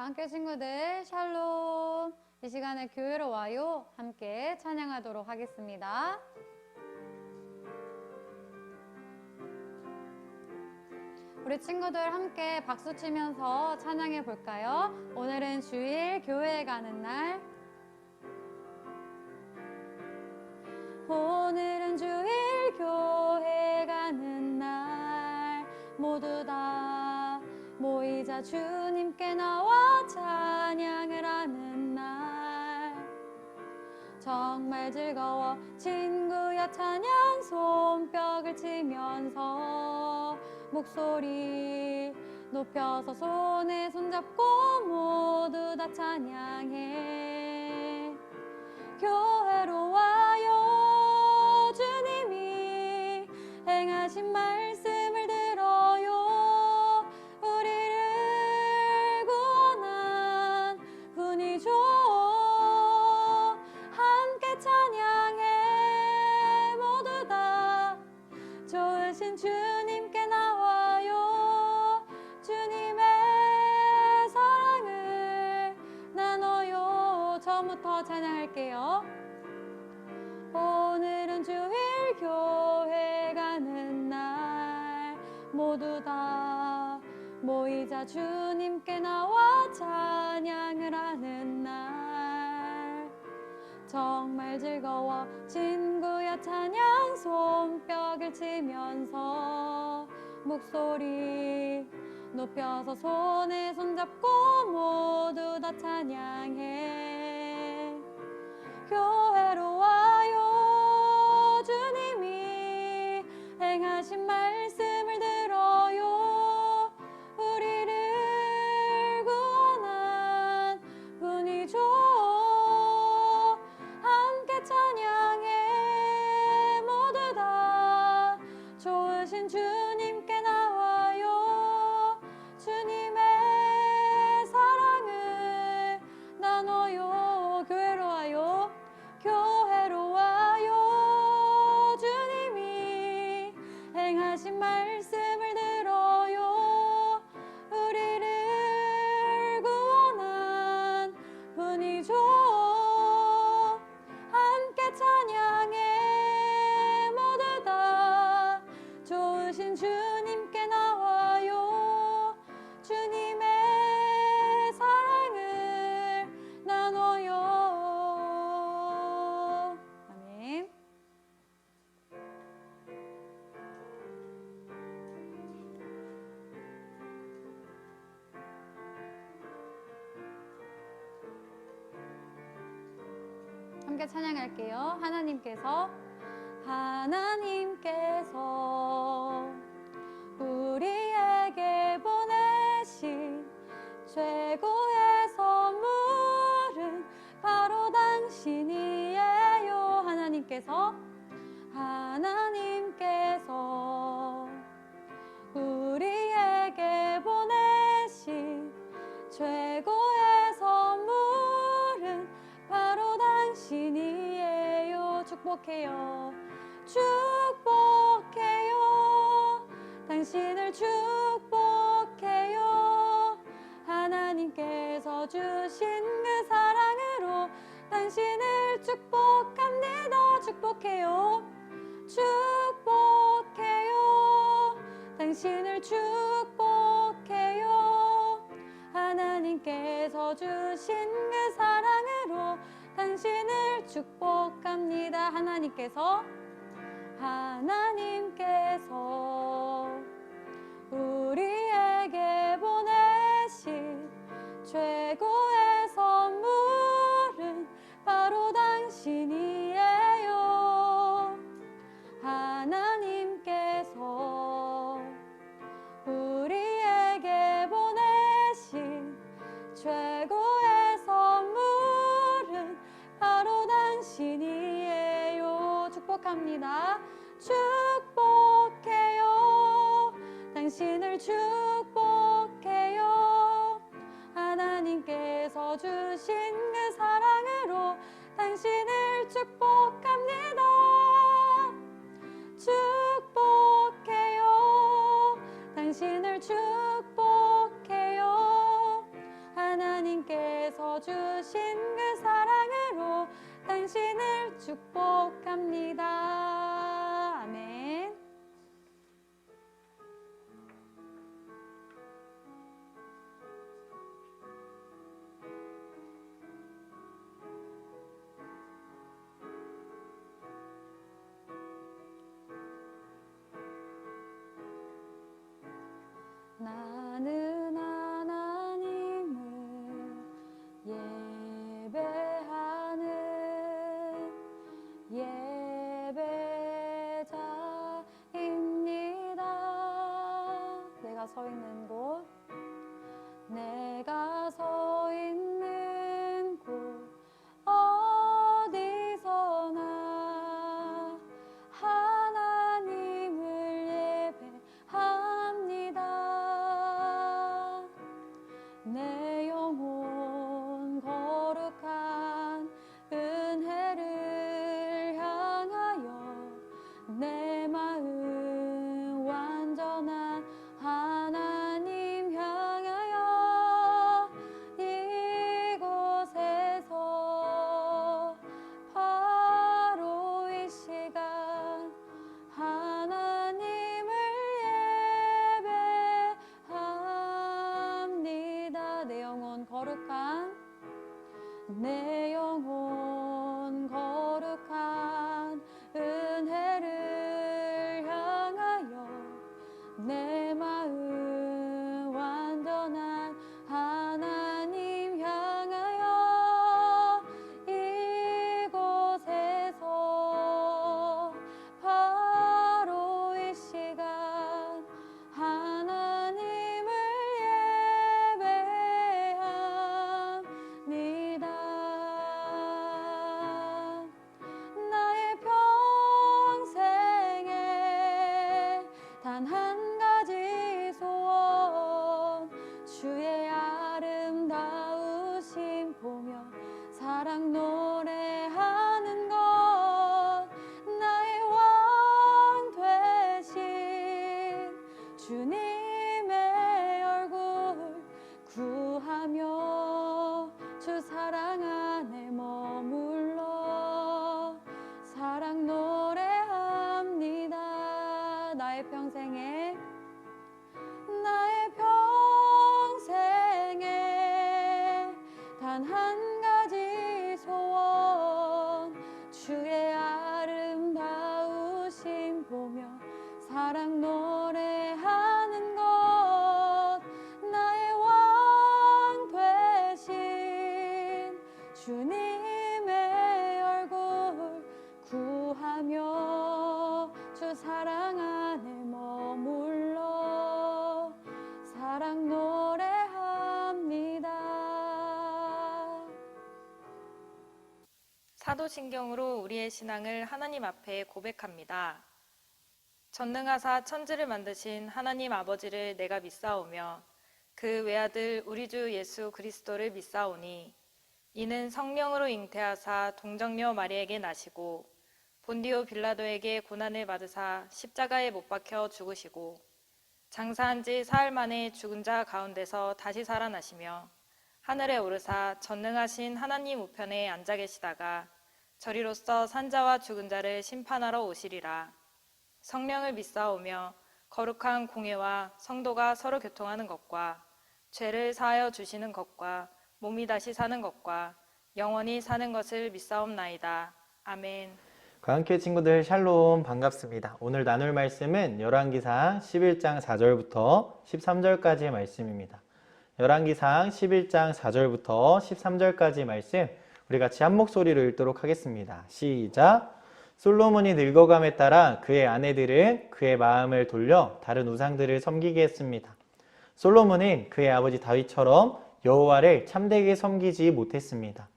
함께 친구들 샬롬. 이 시간에 교회로 와요 함께 찬양하도록 하겠습니다. 우리 친구들 함께 박수 치면서 찬양해 볼까요? 오늘은 주일 교회에 가는 날. 오늘은 주일 교회 가는 날, 모두 다 모이자 주님께 나와 찬양을 하는 날. 정말 즐거워 친구야 찬양 손뼉을 치면서 목소리 높여서 손에 손잡고 모두 다 찬양해. 교회로 와요 주님이 행하신 말씀을 들어요. 우리를 구원한 분이죠. 함께 찬양해. 모두 다 좋으신 주님께 나와요. 주님의 사랑을 나눠요. 처음부터 찬양할게요. 오늘은 주일 교회 가는 날, 모두 다 모이자 주님께 나와 찬양을 하는 날. 정말 즐거워 친구야 찬양 손뼉을 치면서 목소리 높여서 손에 손잡고 모두 다 찬양해. 교회로 와요 주님이 행하신 말씀을 들어요. 우리를 구원한 분이죠. 함께 찬양해. 모두 다 좋으신 주님께 나와요. 주님의 사랑을 나눠요. 교회로 와요. 교회로 와요 주님이 행하신 말씀을 들어요. 우리를 구원한 분이죠. 함께 찬양해. 모두 다 좋으신 주님께 나와요. 주님의 사랑을 나눠요. 아멘. 함께 찬양할게요. 하나님께서 우리에게 보내신 최고의 선물은 바로 당신이에요. 하나님께서 우리에게 보내신 최고의 선물은 바로 당신이에요. 축복해요. 축복해요. 당신을 축복해요. 하나님께서 주신 그 사랑으로 당신을 축복합니다. 축복해요. 축복해요. 당신을 축복해요. 하나님께서 주신 그 사랑으로 당신을 축복합니다. 하나님께서 우리에게 보내신 최고의 선물은 바로 당신이에요. 하나님께서 우리에게 보내신 최고의 선물은 바로 당신이에요. 축복합니다. 축복해요. 당신을 축복해요. 하나님께서 주신 그 사랑으로 당신을 축복합니다. 축복해요. 당신을 축복해요. 하나님 주신 그 사랑으로 당신을 축복합니다. 아멘. 나는 하나님을 예배하는 예배자입니다. 내가 서 있는 곳, 내가 서 있는 곳 어디서나 하나님을 예배합니다. 내 영혼 거룩한 은혜를 향하여 내 마음 완전한 하나님 향하여 이곳에서 바로 이 시간 하나님을 예배합니다. 내 영혼 거룩한 은혜를 향하여 내 마음 완전한 하나님 향하여 이곳에서 바로 이 시간 하나님을 예배합니다. 나의 평생에 단 한 가지 소원, 주의 아름다우심 보며 사랑 노래하는 것, 나의 왕 되신 주님의 얼굴 구하며 주 사랑 안에 머물러 사랑 노래합니다. 나의 평생에 단 한 가지 소원, 주의 아름다우심 보며 사랑 노래하는 것, 나의 왕 되신 주님의 얼굴 구하며 주 사랑 안에 머물러 사랑 노래합니다. 사도신경으로 우리의 신앙을 하나님 앞에 고백합니다. 전능하사 천지를 만드신 하나님 아버지를 내가 믿사오며 그 외아들 우리 주 예수 그리스도를 믿사오니 이는 성령으로 잉태하사 동정녀 마리에게 나시고 본디오 빌라도에게 고난을 받으사 십자가에 못 박혀 죽으시고 장사한 지 사흘 만에 죽은 자 가운데서 다시 살아나시며 하늘에 오르사 전능하신 하나님 우편에 앉아 계시다가 저리로서 산자와 죽은 자를 심판하러 오시리라. 성령을 믿사오며 거룩한 공예와 성도가 서로 교통하는 것과 죄를 사하여 주시는 것과 몸이 다시 사는 것과 영원히 사는 것을 믿사옵나이다. 아멘. 과학교 친구들 샬롬, 반갑습니다. 오늘 나눌 말씀은 열왕기상 11장 4절부터 13절까지의 말씀입니다. 열왕기상 11장 4절부터 13절까지 말씀 우리 같이 한 목소리로 읽도록 하겠습니다. 시작! 솔로몬이 늙어감에 따라 그의 아내들은 그의 마음을 돌려 다른 우상들을 섬기게 했습니다. 솔로몬은 그의 아버지 다윗처럼 여호와를 참되게 섬기지 못했습니다.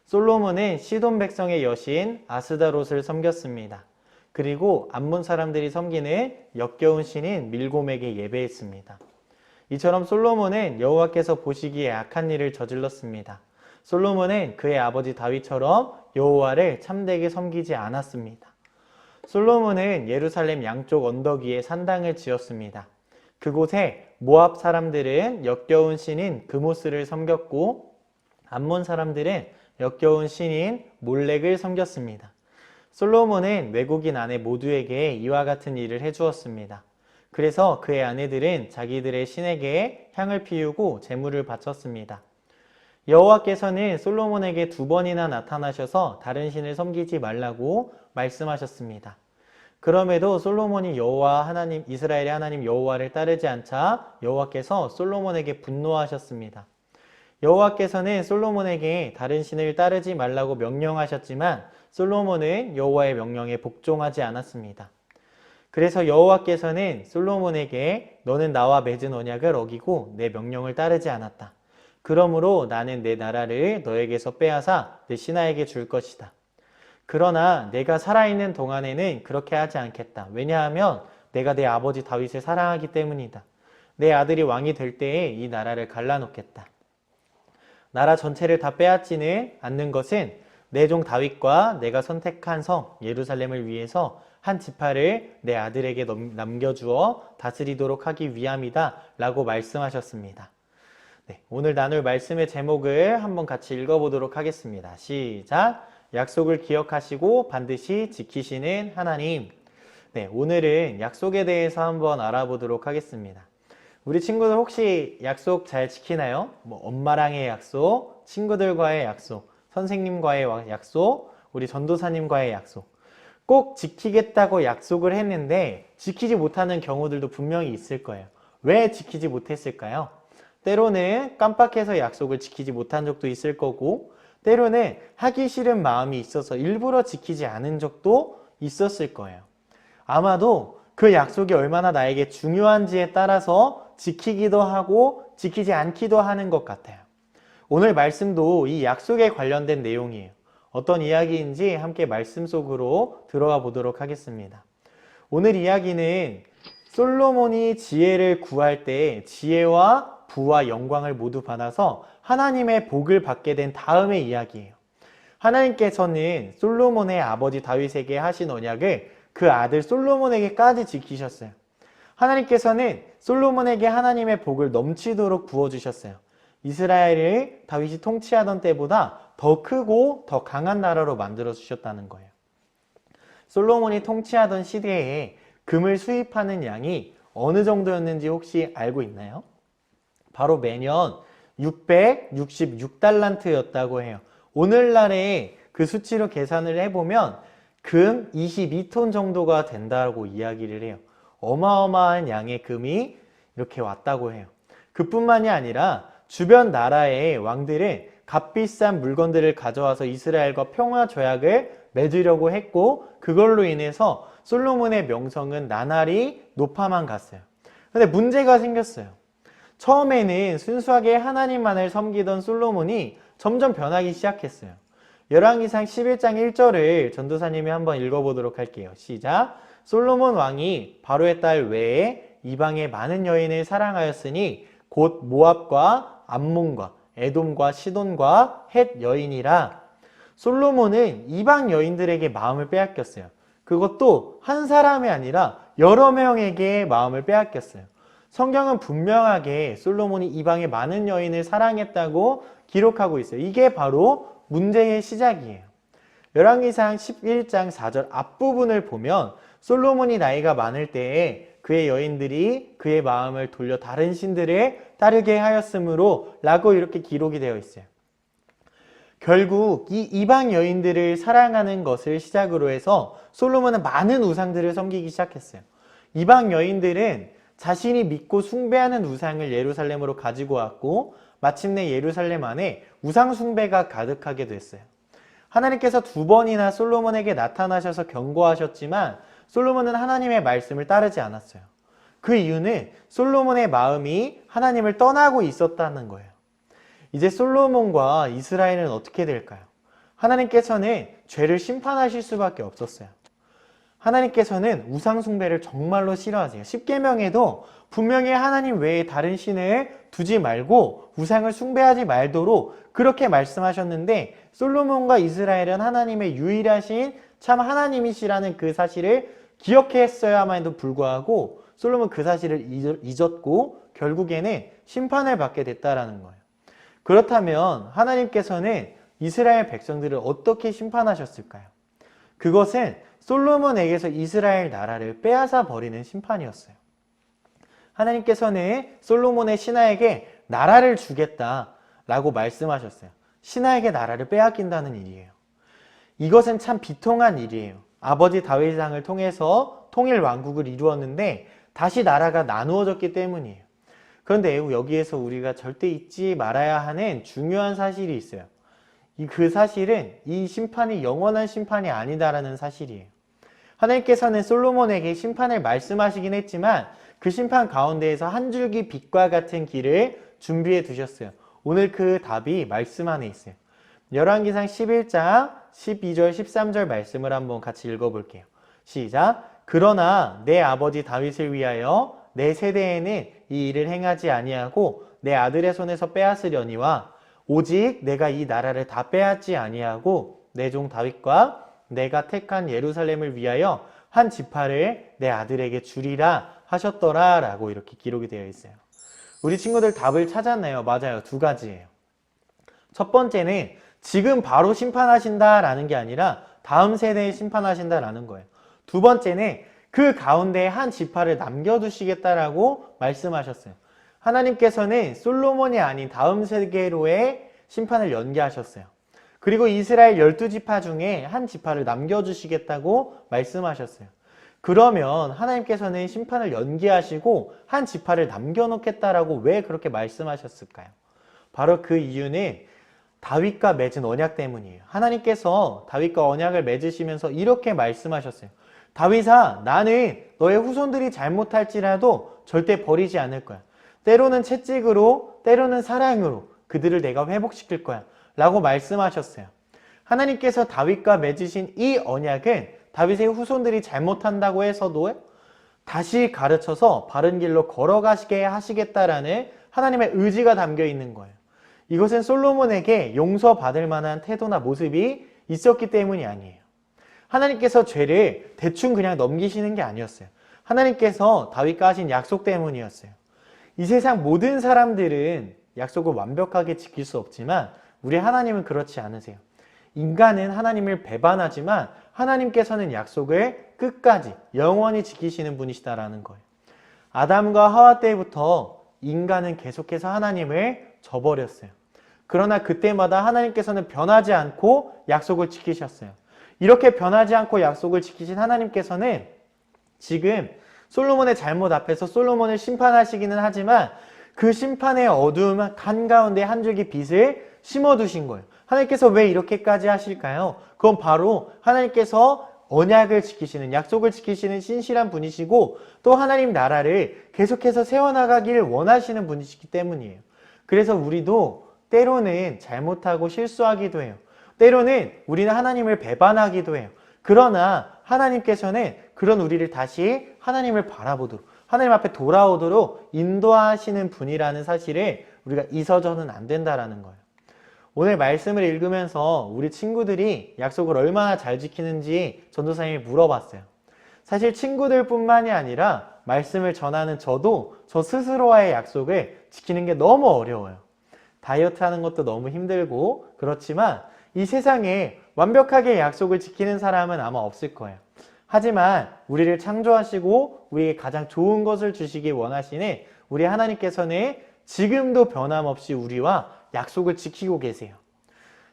솔로몬은 시돈 백성의 여신 아스다롯을 섬겼습니다. 그리고 암몬 사람들이 섬기는 역겨운 신인 밀곰에게 예배했습니다. 이처럼 솔로몬은 여호와께서 보시기에 악한 일을 저질렀습니다. 솔로몬은 그의 아버지 다윗처럼 여호와를 참되게 섬기지 않았습니다. 솔로몬은 예루살렘 양쪽 언덕 위에 산당을 지었습니다. 그곳에 모압 사람들은 역겨운 신인 그모스를 섬겼고 암몬 사람들은 역겨운 신인 몰렉을 섬겼습니다. 솔로몬은 외국인 아내 모두에게 이와 같은 일을 해주었습니다. 그래서 그의 아내들은 자기들의 신에게 향을 피우고 제물을 바쳤습니다. 여호와께서는 솔로몬에게 2번이나 나타나셔서 다른 신을 섬기지 말라고 말씀하셨습니다. 그럼에도 솔로몬이 여호와 하나님, 이스라엘의 하나님 여호와를 따르지 않자 여호와께서 솔로몬에게 분노하셨습니다. 여호와께서는 솔로몬에게 다른 신을 따르지 말라고 명령하셨지만 솔로몬은 여호와의 명령에 복종하지 않았습니다. 그래서 여호와께서는 솔로몬에게 너는 나와 맺은 언약을 어기고 내 명령을 따르지 않았다. 그러므로 나는 내 나라를 너에게서 빼앗아 내 신하에게 줄 것이다. 그러나 내가 살아있는 동안에는 그렇게 하지 않겠다. 왜냐하면 내가 내 아버지 다윗을 사랑하기 때문이다. 내 아들이 왕이 될 때에 이 나라를 갈라놓겠다. 나라 전체를 다 빼앗지는 않는 것은 내 종 다윗과 내가 선택한 성 예루살렘을 위해서 한 지파를 내 아들에게 남겨주어 다스리도록 하기 위함이다 라고 말씀하셨습니다. 네, 오늘 나눌 말씀의 제목을 한번 같이 읽어보도록 하겠습니다. 시작! 약속을 기억하시고 반드시 지키시는 하나님. 네, 오늘은 약속에 대해서 한번 알아보도록 하겠습니다. 우리 친구들 혹시 약속 잘 지키나요? 엄마랑의 약속, 친구들과의 약속, 선생님과의 약속, 우리 전도사님과의 약속. 꼭 지키겠다고 약속을 했는데 지키지 못하는 경우들도 분명히 있을 거예요. 왜 지키지 못했을까요? 때로는 깜빡해서 약속을 지키지 못한 적도 있을 거고, 때로는 하기 싫은 마음이 있어서 일부러 지키지 않은 적도 있었을 거예요. 아마도 그 약속이 얼마나 나에게 중요한지에 따라서 지키기도 하고 지키지 않기도 하는 것 같아요. 오늘 말씀도 이 약속에 관련된 내용이에요. 어떤 이야기인지 함께 말씀 속으로 들어가 보도록 하겠습니다. 오늘 이야기는 솔로몬이 지혜를 구할 때 지혜와 부와 영광을 모두 받아서 하나님의 복을 받게 된 다음의 이야기예요. 하나님께서는 솔로몬의 아버지 다윗에게 하신 언약을 그 아들 솔로몬에게까지 지키셨어요. 하나님께서는 솔로몬에게 하나님의 복을 넘치도록 부어주셨어요. 이스라엘을 다윗이 통치하던 때보다 더 크고 더 강한 나라로 만들어 주셨다는 거예요. 솔로몬이 통치하던 시대에 금을 수입하는 양이 어느 정도였는지 혹시 알고 있나요? 바로 매년 666달란트였다고 해요. 오늘날의 그 수치로 계산을 해보면 금 22톤 정도가 된다고 이야기를 해요. 어마어마한 양의 금이 이렇게 왔다고 해요. 그뿐만이 아니라 주변 나라의 왕들은 값비싼 물건들을 가져와서 이스라엘과 평화 조약을 맺으려고 했고, 그걸로 인해서 솔로몬의 명성은 나날이 높아만 갔어요. 근데 문제가 생겼어요. 처음에는 순수하게 하나님만을 섬기던 솔로몬이 점점 변하기 시작했어요. 열왕기상 11장 1절을 전도사님이 한번 읽어보도록 할게요. 시작! 솔로몬 왕이 바로의 딸 외에 이방의 많은 여인을 사랑하였으니 곧 모압과 암몬과 에돔과 시돈과 헷 여인이라. 솔로몬은 이방 여인들에게 마음을 빼앗겼어요. 그것도 한 사람이 아니라 여러 명에게 마음을 빼앗겼어요. 성경은 분명하게 솔로몬이 이방의 많은 여인을 사랑했다고 기록하고 있어요. 이게 바로 문제의 시작이에요. 열왕기상 11장 4절 앞부분을 보면 솔로몬이 나이가 많을 때에 그의 여인들이 그의 마음을 돌려 다른 신들을 따르게 하였으므로 라고 이렇게 기록이 되어 있어요. 결국 이 이방 여인들을 사랑하는 것을 시작으로 해서 솔로몬은 많은 우상들을 섬기기 시작했어요. 이방 여인들은 자신이 믿고 숭배하는 우상을 예루살렘으로 가지고 왔고, 마침내 예루살렘 안에 우상 숭배가 가득하게 됐어요. 하나님께서 2번이나 솔로몬에게 나타나셔서 경고하셨지만 솔로몬은 하나님의 말씀을 따르지 않았어요. 그 이유는 솔로몬의 마음이 하나님을 떠나고 있었다는 거예요. 이제 솔로몬과 이스라엘은 어떻게 될까요? 하나님께서는 죄를 심판하실 수밖에 없었어요. 하나님께서는 우상 숭배를 정말로 싫어하세요. 십계명에도 분명히 하나님 외에 다른 신을 두지 말고 우상을 숭배하지 말도록 그렇게 말씀하셨는데, 솔로몬과 이스라엘은 하나님의 유일하신 참 하나님이시라는 그 사실을 기억했어야만에도 불구하고 솔로몬은 그 사실을 잊었고 결국에는 심판을 받게 됐다라는 거예요. 그렇다면 하나님께서는 이스라엘 백성들을 어떻게 심판하셨을까요? 그것은 솔로몬에게서 이스라엘 나라를 빼앗아 버리는 심판이었어요. 하나님께서는 솔로몬의 신하에게 나라를 주겠다라고 말씀하셨어요. 신하에게 나라를 빼앗긴다는 일이에요. 이것은 참 비통한 일이에요. 아버지 다윗 왕을 통해서 통일 왕국을 이루었는데 다시 나라가 나누어졌기 때문이에요. 그런데 여기에서 우리가 절대 잊지 말아야 하는 중요한 사실이 있어요. 그 사실은 이 심판이 영원한 심판이 아니다라는 사실이에요. 하나님께서는 솔로몬에게 심판을 말씀하시긴 했지만 그 심판 가운데에서 한 줄기 빛과 같은 길을 준비해 두셨어요. 오늘 그 답이 말씀 안에 있어요. 열왕기상 11장 12절 13절 말씀을 한번 같이 읽어볼게요. 시작. 그러나 내 아버지 다윗을 위하여 내 세대에는 이 일을 행하지 아니하고 내 아들의 손에서 빼앗으려니와 오직 내가 이 나라를 다 빼앗지 아니하고 내 종 다윗과 내가 택한 예루살렘을 위하여 한 지파를 내 아들에게 주리라 하셨더라 라고 이렇게 기록이 되어 있어요. 우리 친구들 답을 찾았나요? 맞아요. 두 가지예요. 첫 번째는 지금 바로 심판하신다라는 게 아니라 다음 세대에 심판하신다라는 거예요. 두 번째는 그 가운데에 한 지파를 남겨두시겠다라고 말씀하셨어요. 하나님께서는 솔로몬이 아닌 다음 세계로의 심판을 연기하셨어요. 그리고 이스라엘 12지파 중에 한 지파를 남겨주시겠다고 말씀하셨어요. 그러면 하나님께서는 심판을 연기하시고 한 지파를 남겨놓겠다라고 왜 그렇게 말씀하셨을까요? 바로 그 이유는 다윗과 맺은 언약 때문이에요. 하나님께서 다윗과 언약을 맺으시면서 이렇게 말씀하셨어요. 다윗아, 나는 너의 후손들이 잘못할지라도 절대 버리지 않을 거야. 때로는 채찍으로, 때로는 사랑으로 그들을 내가 회복시킬 거야 라고 말씀하셨어요. 하나님께서 다윗과 맺으신 이 언약은 다윗의 후손들이 잘못한다고 해서도 다시 가르쳐서 바른 길로 걸어가시게 하시겠다라는 하나님의 의지가 담겨 있는 거예요. 이것은 솔로몬에게 용서받을 만한 태도나 모습이 있었기 때문이 아니에요. 하나님께서 죄를 대충 그냥 넘기시는 게 아니었어요. 하나님께서 다윗과 하신 약속 때문이었어요. 이 세상 모든 사람들은 약속을 완벽하게 지킬 수 없지만 우리 하나님은 그렇지 않으세요. 인간은 하나님을 배반하지만 하나님께서는 약속을 끝까지 영원히 지키시는 분이시다라는 거예요. 아담과 하와 때부터 인간은 계속해서 하나님을 저버렸어요. 그러나 그때마다 하나님께서는 변하지 않고 약속을 지키셨어요. 이렇게 변하지 않고 약속을 지키신 하나님께서는 지금 솔로몬의 잘못 앞에서 솔로몬을 심판하시기는 하지만 그 심판의 어두움 한가운데 한 줄기 빛을 심어두신 거예요. 하나님께서 왜 이렇게까지 하실까요? 그건 바로 하나님께서 언약을 지키시는, 약속을 지키시는 신실한 분이시고 또 하나님 나라를 계속해서 세워나가기를 원하시는 분이시기 때문이에요. 그래서 우리도 때로는 잘못하고 실수하기도 해요. 때로는 우리는 하나님을 배반하기도 해요. 그러나 하나님께서는 그런 우리를 다시 하나님을 바라보도록, 하나님 앞에 돌아오도록 인도하시는 분이라는 사실을 우리가 잊어서는 안 된다라는 거예요. 오늘 말씀을 읽으면서 우리 친구들이 약속을 얼마나 잘 지키는지 전도사님이 물어봤어요. 사실 친구들뿐만이 아니라 말씀을 전하는 저도 저 스스로와의 약속을 지키는 게 너무 어려워요. 다이어트 하는 것도 너무 힘들고 그렇지만 이 세상에 완벽하게 약속을 지키는 사람은 아마 없을 거예요. 하지만 우리를 창조하시고 우리에게 가장 좋은 것을 주시기 원하시는 우리 하나님께서는 지금도 변함없이 우리와 약속을 지키고 계세요.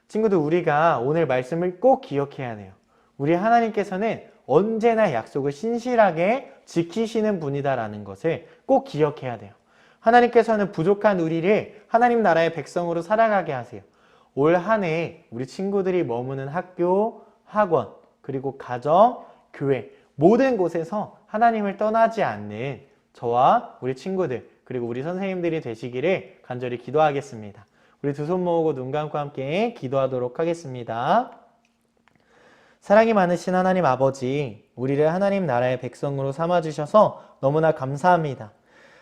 친구들, 우리가 오늘 말씀을 꼭 기억해야 돼요. 우리 하나님께서는 언제나 약속을 신실하게 지키시는 분이다라는 것을 꼭 기억해야 돼요. 하나님께서는 부족한 우리를 하나님 나라의 백성으로 살아가게 하세요. 올 한 해 우리 친구들이 머무는 학교, 학원, 그리고 가정, 교회 모든 곳에서 하나님을 떠나지 않는 저와 우리 친구들 그리고 우리 선생님들이 되시기를 간절히 기도하겠습니다. 우리 두 손 모으고 눈 감고 함께 기도하도록 하겠습니다. 사랑이 많으신 하나님 아버지, 우리를 하나님 나라의 백성으로 삼아주셔서 너무나 감사합니다.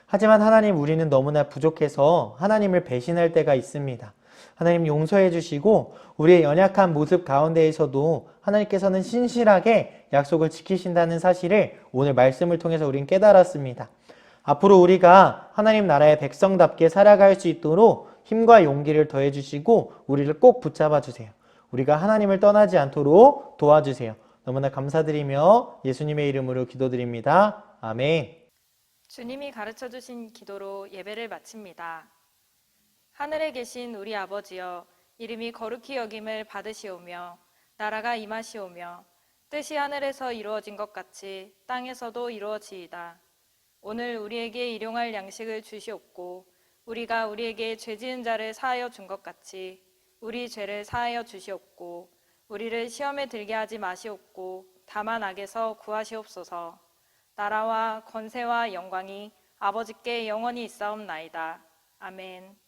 하지만 하나님, 우리는 너무나 부족해서 하나님을 배신할 때가 있습니다. 하나님 용서해 주시고 우리의 연약한 모습 가운데에서도 하나님께서는 신실하게 약속을 지키신다는 사실을 오늘 말씀을 통해서 우린 깨달았습니다. 앞으로 우리가 하나님 나라의 백성답게 살아갈 수 있도록 힘과 용기를 더해 주시고 우리를 꼭 붙잡아 주세요. 우리가 하나님을 떠나지 않도록 도와주세요. 너무나 감사드리며 예수님의 이름으로 기도드립니다. 아멘. 주님이 가르쳐 주신 기도로 예배를 마칩니다. 하늘에 계신 우리 아버지여, 이름이 거룩히 여김을 받으시오며 나라가 임하시오며 뜻이 하늘에서 이루어진 것 같이 땅에서도 이루어지이다. 오늘 우리에게 일용할 양식을 주시옵고 우리가 우리에게 죄 지은 자를 사하여 준 것 같이 우리 죄를 사하여 주시옵고 우리를 시험에 들게 하지 마시옵고 다만 악에서 구하시옵소서. 나라와 권세와 영광이 아버지께 영원히 있사옵나이다. 아멘.